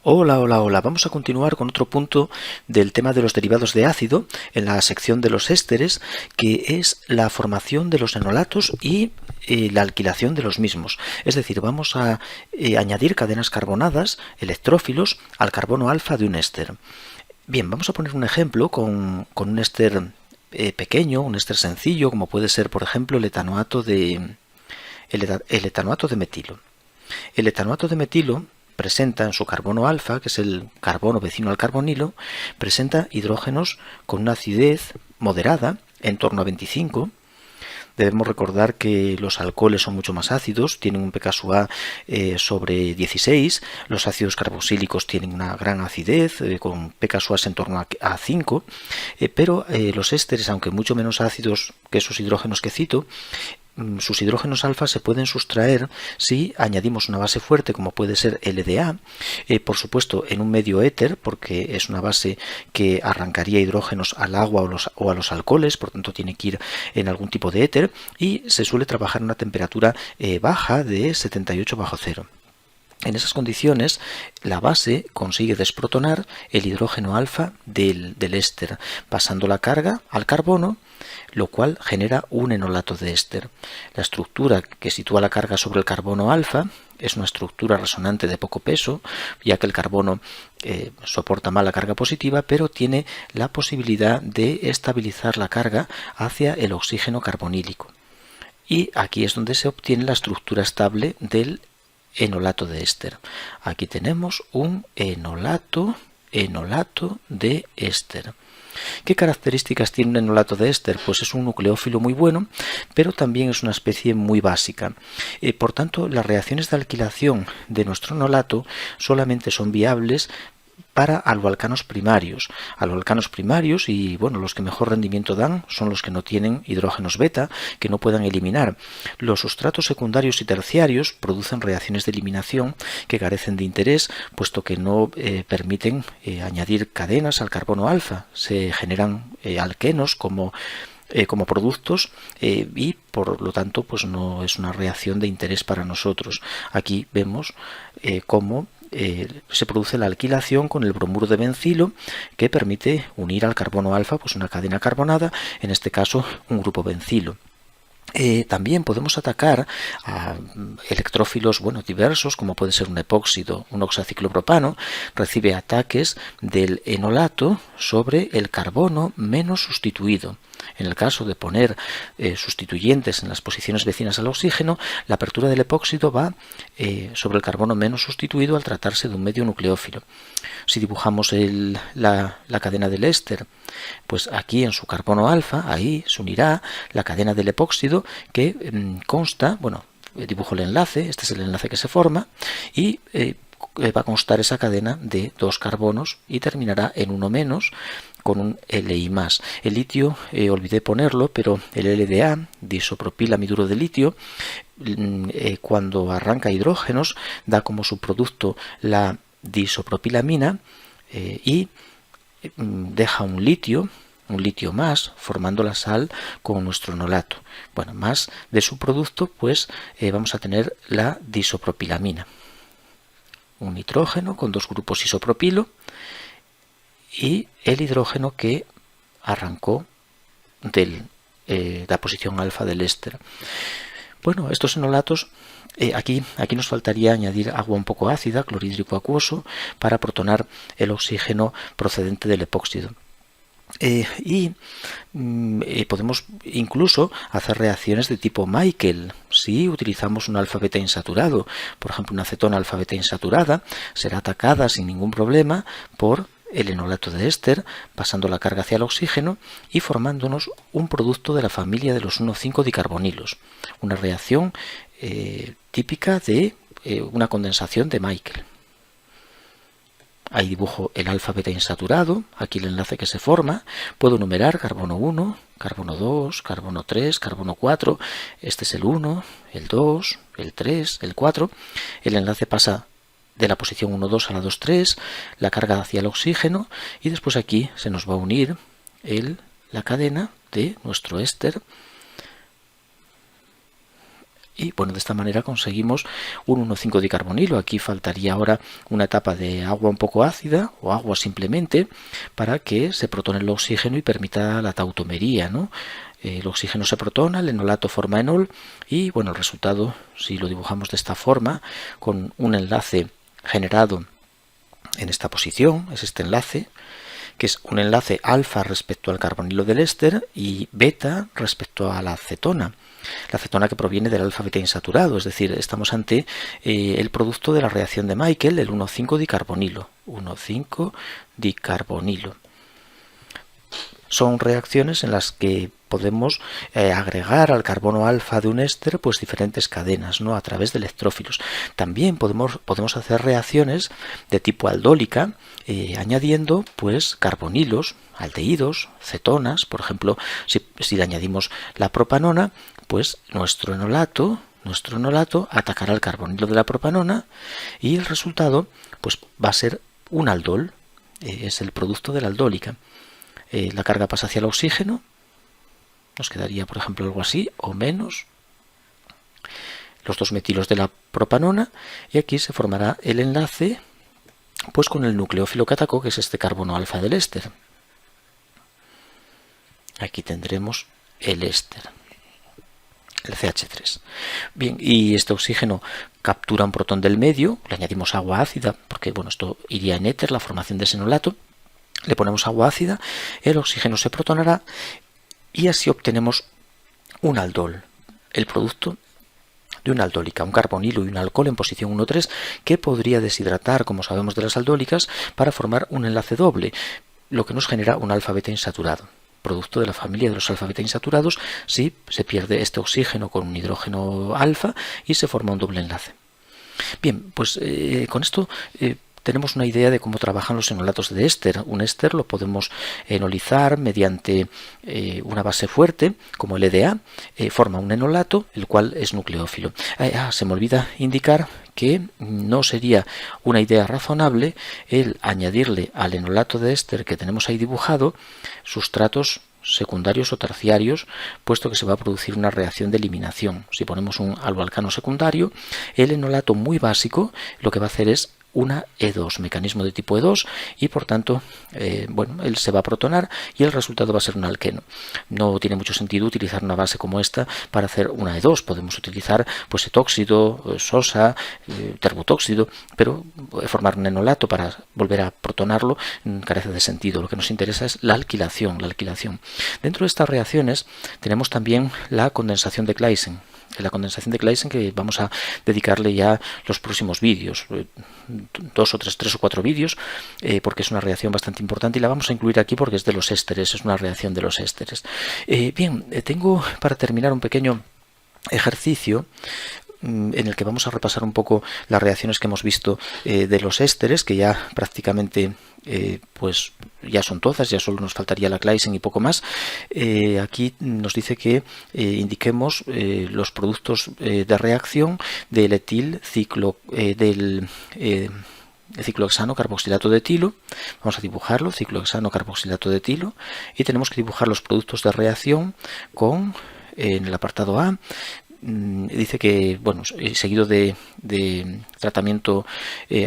Hola, hola, hola. Vamos a continuar con otro punto del tema de los derivados de ácido en la sección de los ésteres, que es la formación de los enolatos y la alquilación de los mismos. Es decir, vamos a añadir cadenas carbonadas, electrófilos, al carbono alfa de un éster. Bien, vamos a poner un ejemplo con un éster pequeño, un éster sencillo, como puede ser, por ejemplo, el etanoato de metilo. El etanoato de metilo presenta en su carbono alfa, que es el carbono vecino al carbonilo, presenta hidrógenos con una acidez moderada, en torno a 25. Debemos recordar que los alcoholes son mucho más ácidos, tienen un pKa sobre 16, los ácidos carboxílicos tienen una gran acidez, con pKa en torno a 5, pero los ésteres, aunque mucho menos ácidos que esos hidrógenos que cito, sus hidrógenos alfa se pueden sustraer si añadimos una base fuerte como puede ser LDA, por supuesto en un medio éter, porque es una base que arrancaría hidrógenos al agua o a los alcoholes, por tanto tiene que ir en algún tipo de éter, y se suele trabajar a una temperatura baja de 78 bajo cero. En esas condiciones, la base consigue desprotonar el hidrógeno alfa del éster, pasando la carga al carbono, lo cual genera un enolato de éster. La estructura que sitúa la carga sobre el carbono alfa es una estructura resonante de poco peso, ya que el carbono soporta mal la carga positiva, pero tiene la posibilidad de estabilizar la carga hacia el oxígeno carbonílico. Y aquí es donde se obtiene la estructura estable del enolato de éster. Aquí tenemos un enolato de éster. ¿Qué características tiene un enolato de éster? Pues es un nucleófilo muy bueno, pero también es una especie muy básica. Por tanto, las reacciones de alquilación de nuestro enolato solamente son viables para aloalcanos primarios. Aloalcanos primarios, y bueno, los que mejor rendimiento dan son los que no tienen hidrógenos beta, que no puedan eliminar. Los sustratos secundarios y terciarios producen reacciones de eliminación que carecen de interés, puesto que no permiten añadir cadenas al carbono alfa. Se generan alquenos como productos y por lo tanto pues no es una reacción de interés para nosotros. Aquí vemos cómo se produce la alquilación con el bromuro de bencilo, que permite unir al carbono alfa pues una cadena carbonada, en este caso un grupo bencilo. También podemos atacar a electrófilos diversos, como puede ser un epóxido, un oxaciclopropano, recibe ataques del enolato sobre el carbono menos sustituido. En el caso de poner sustituyentes en las posiciones vecinas al oxígeno, la apertura del epóxido va sobre el carbono menos sustituido al tratarse de un medio nucleófilo. Si dibujamos la cadena del éster, pues aquí en su carbono alfa, ahí se unirá la cadena del epóxido que consta, dibujo el enlace, este es el enlace que se forma, y va a constar esa cadena de dos carbonos y terminará en uno menos con un Li+. El litio, olvidé ponerlo, pero el LDA, disopropilamiduro de litio, cuando arranca hidrógenos, da como subproducto la disopropilamina y deja un litio más, formando la sal con nuestro enolato. Más de su producto, pues vamos a tener la disopropilamina. Un nitrógeno con dos grupos isopropilo y el hidrógeno que arrancó de la posición alfa del éster. Estos enolatos, aquí nos faltaría añadir agua un poco ácida, clorhídrico acuoso, para protonar el oxígeno procedente del epóxido. Podemos incluso hacer reacciones de tipo Michael. Si utilizamos un alfa-beta insaturado, por ejemplo una acetona alfa-beta insaturada, será atacada sin ningún problema por el enolato de éster, pasando la carga hacia el oxígeno y formándonos un producto de la familia de los 1,5 dicarbonilos. Una reacción típica de una condensación de Michael. Ahí dibujo el alfa-beta insaturado, aquí el enlace que se forma. Puedo numerar carbono 1, carbono 2, carbono 3, carbono 4. Este es el 1, el 2, el 3, el 4. El enlace pasa de la posición 1,2 a la 2,3, la carga hacia el oxígeno, y después aquí se nos va a unir la cadena de nuestro éster Y bueno, de esta manera conseguimos un 1,5-dicarbonilo. Aquí faltaría ahora una etapa de agua un poco ácida o agua simplemente para que se protone el oxígeno y permita la tautomería, ¿no? El oxígeno se protona, el enolato forma enol y bueno, el resultado, si lo dibujamos de esta forma, con un enlace generado en esta posición, es este enlace, que es un enlace alfa respecto al carbonilo del éster y beta respecto a la acetona. La acetona que proviene del alfa-beta insaturado, es decir, estamos ante el producto de la reacción de Michael, el 1,5-dicarbonilo. 1,5-dicarbonilo. Son reacciones en las que podemos agregar al carbono alfa de un éster pues diferentes cadenas, ¿no? A través de electrófilos. También podemos hacer reacciones de tipo aldólica añadiendo pues carbonilos, aldehídos, cetonas. Por ejemplo, si le añadimos la propanona, pues nuestro enolato atacará el carbonilo de la propanona y el resultado pues va a ser un aldol, es el producto de la aldólica. La carga pasa hacia el oxígeno, nos quedaría por ejemplo algo así o menos, los 2 metilos de la propanona, y aquí se formará el enlace pues con el nucleófilo cataco, que es este carbono alfa del éster. Aquí tendremos el éster, el CH3. Bien, y este oxígeno captura un protón del medio, le añadimos agua ácida, porque bueno, esto iría en éter, la formación de ese enolato. Le ponemos agua ácida, el oxígeno se protonará y así obtenemos un aldol, el producto de una aldólica, un carbonilo y un alcohol en posición 1,3 que podría deshidratar, como sabemos de las aldólicas, para formar un enlace doble, lo que nos genera un alfa-beta insaturado, producto de la familia de los alfa-beta insaturados, si se pierde este oxígeno con un hidrógeno alfa y se forma un doble enlace. Bien, pues con esto tenemos una idea de cómo trabajan los enolatos de éster. Un éster lo podemos enolizar mediante una base fuerte, como el EDA, forma un enolato, el cual es nucleófilo. Se me olvida indicar que no sería una idea razonable el añadirle al enolato de éster que tenemos ahí dibujado sustratos secundarios o terciarios, puesto que se va a producir una reacción de eliminación. Si ponemos un alcoalcano secundario, el enolato muy básico lo que va a hacer es una E2, mecanismo de tipo E2, y por tanto, bueno, él se va a protonar y el resultado va a ser un alqueno. No tiene mucho sentido utilizar una base como esta para hacer una E2. Podemos utilizar pues etóxido, sosa, terbutóxido, pero formar un enolato para volver a protonarlo carece de sentido. Lo que nos interesa es la alquilación. Dentro de estas reacciones tenemos también la condensación de Claisen. La condensación de Claisen, que vamos a dedicarle ya los próximos vídeos, 2 o 3 o 4 vídeos, porque es una reacción bastante importante y la vamos a incluir aquí porque es de los ésteres, es una reacción de los ésteres. Bien, tengo para terminar un pequeño ejercicio en el que vamos a repasar un poco las reacciones que hemos visto de los ésteres, que ya prácticamente pues ya son todas, ya solo nos faltaría la Claisen y poco más. Aquí nos dice que indiquemos los productos de reacción del etil del ciclohexano carboxilato de etilo. Vamos a dibujarlo, ciclohexano carboxilato de etilo, y tenemos que dibujar los productos de reacción con, en el apartado A, dice que, bueno, seguido de tratamiento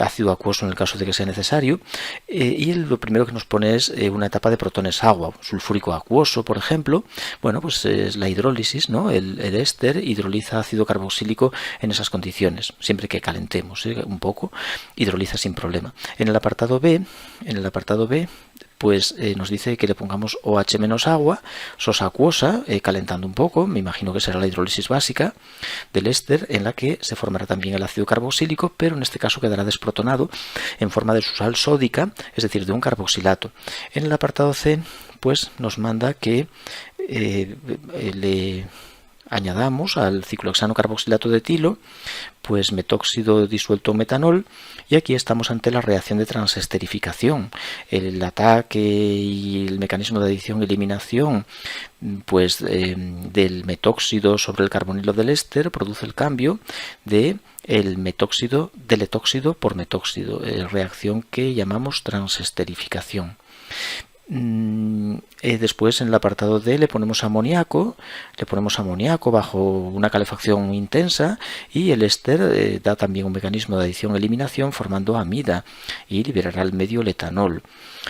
ácido acuoso en el caso de que sea necesario, y lo primero que nos pone es una etapa de protones agua, sulfúrico acuoso, por ejemplo. Bueno, pues es la hidrólisis, ¿no? El éster hidroliza ácido carboxílico en esas condiciones, siempre que calentemos un poco, hidroliza sin problema. En el apartado B, pues nos dice que le pongamos OH menos agua, sosa acuosa, calentando un poco, me imagino que será la hidrólisis básica del éster, en la que se formará también el ácido carboxílico, pero en este caso quedará desprotonado en forma de su sal sódica, es decir, de un carboxilato. En el apartado C, pues nos manda que le añadamos al ciclohexano carboxilato de etilo pues metóxido disuelto metanol, y aquí estamos ante la reacción de transesterificación. El ataque y el mecanismo de adición y eliminación pues del metóxido sobre el carbonilo del éster produce el cambio de el metóxido del etóxido por metóxido, reacción que llamamos transesterificación. Después en el apartado D le ponemos amoníaco bajo una calefacción intensa, y el éster da también un mecanismo de adición-eliminación formando amida y liberará al medio el etanol.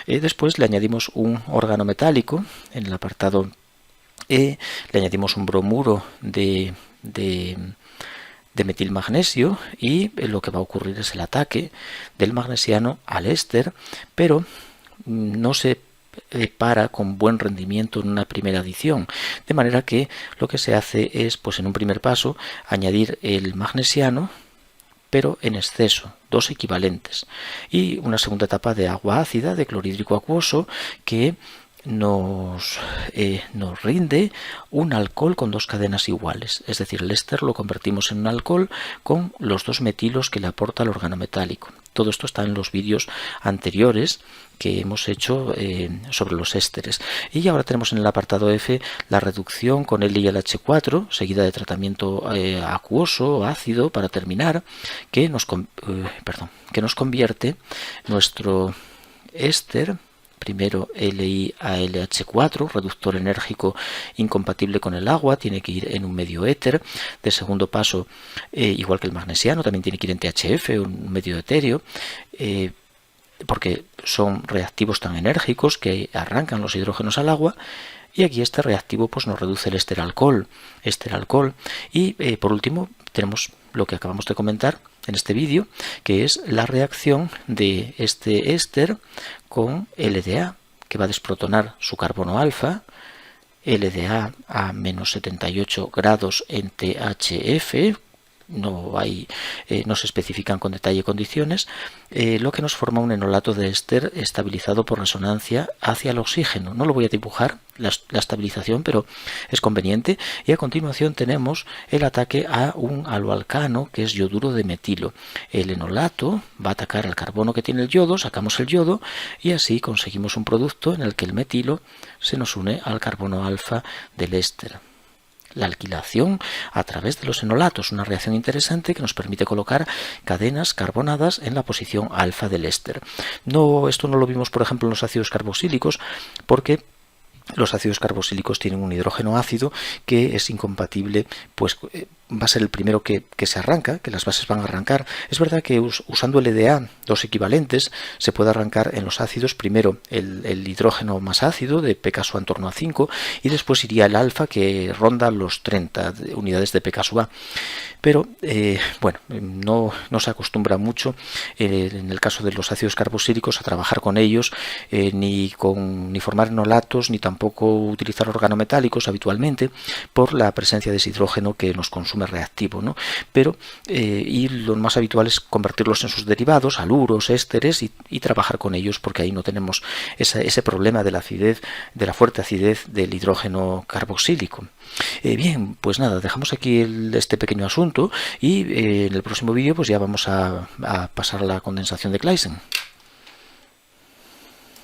Después le añadimos un organometálico en el apartado E, le añadimos un bromuro de metilmagnesio, y lo que va a ocurrir es el ataque del magnesiano al éster, pero no se para con buen rendimiento en una primera adición, de manera que lo que se hace es, pues en un primer paso, añadir el magnesiano pero en exceso, 2 equivalentes, y una segunda etapa de agua ácida de clorhídrico acuoso que nos rinde un alcohol con 2 cadenas iguales, es decir, el éster lo convertimos en un alcohol con los 2 metilos que le aporta el organometálico. Todo esto está en los vídeos anteriores que hemos hecho sobre los ésteres. Y ahora tenemos en el apartado F la reducción con LiLH4, seguida de tratamiento acuoso o ácido para terminar, que nos convierte nuestro éster, primero LiALH4, reductor enérgico incompatible con el agua, tiene que ir en un medio éter. De segundo paso, igual que el magnesiano, también tiene que ir en THF, un medio etéreo, porque son reactivos tan enérgicos que arrancan los hidrógenos al agua. Y aquí este reactivo pues nos reduce el éster-alcohol. Y por último tenemos lo que acabamos de comentar en este vídeo, que es la reacción de este éster con LDA, que va a desprotonar su carbono alfa, LDA a menos 78 grados en THF, no se especifican con detalle condiciones, lo que nos forma un enolato de éster estabilizado por resonancia hacia el oxígeno. No lo voy a dibujar la estabilización, pero es conveniente. Y a continuación tenemos el ataque a un haloalcano, que es yoduro de metilo. El enolato va a atacar al carbono que tiene el yodo, sacamos el yodo y así conseguimos un producto en el que el metilo se nos une al carbono alfa del éster. La alquilación a través de los enolatos, una reacción interesante que nos permite colocar cadenas carbonadas en la posición alfa del éster. Esto no lo vimos, por ejemplo, en los ácidos carboxílicos, porque los ácidos carboxílicos tienen un hidrógeno ácido que es incompatible, pues va a ser el primero que se arranca, que las bases van a arrancar. Es verdad que usando LDA, 2 equivalentes, se puede arrancar en los ácidos primero el hidrógeno más ácido de pK en torno a 5, y después iría el alfa, que ronda los 30 unidades de pK. Pero bueno, no se acostumbra mucho en el caso de los ácidos carboxílicos a trabajar con ellos, ni formar enolatos, ni tampoco utilizar organometálicos habitualmente, por la presencia de ese hidrógeno que nos consume reactivo, ¿no? Pero y lo más habitual es convertirlos en sus derivados, haluros, ésteres, y trabajar con ellos, porque ahí no tenemos ese problema de la acidez, de la fuerte acidez del hidrógeno carboxílico. Bien, pues nada, dejamos aquí este pequeño asunto, y en el próximo vídeo pues ya vamos a pasar a la condensación de Claisen.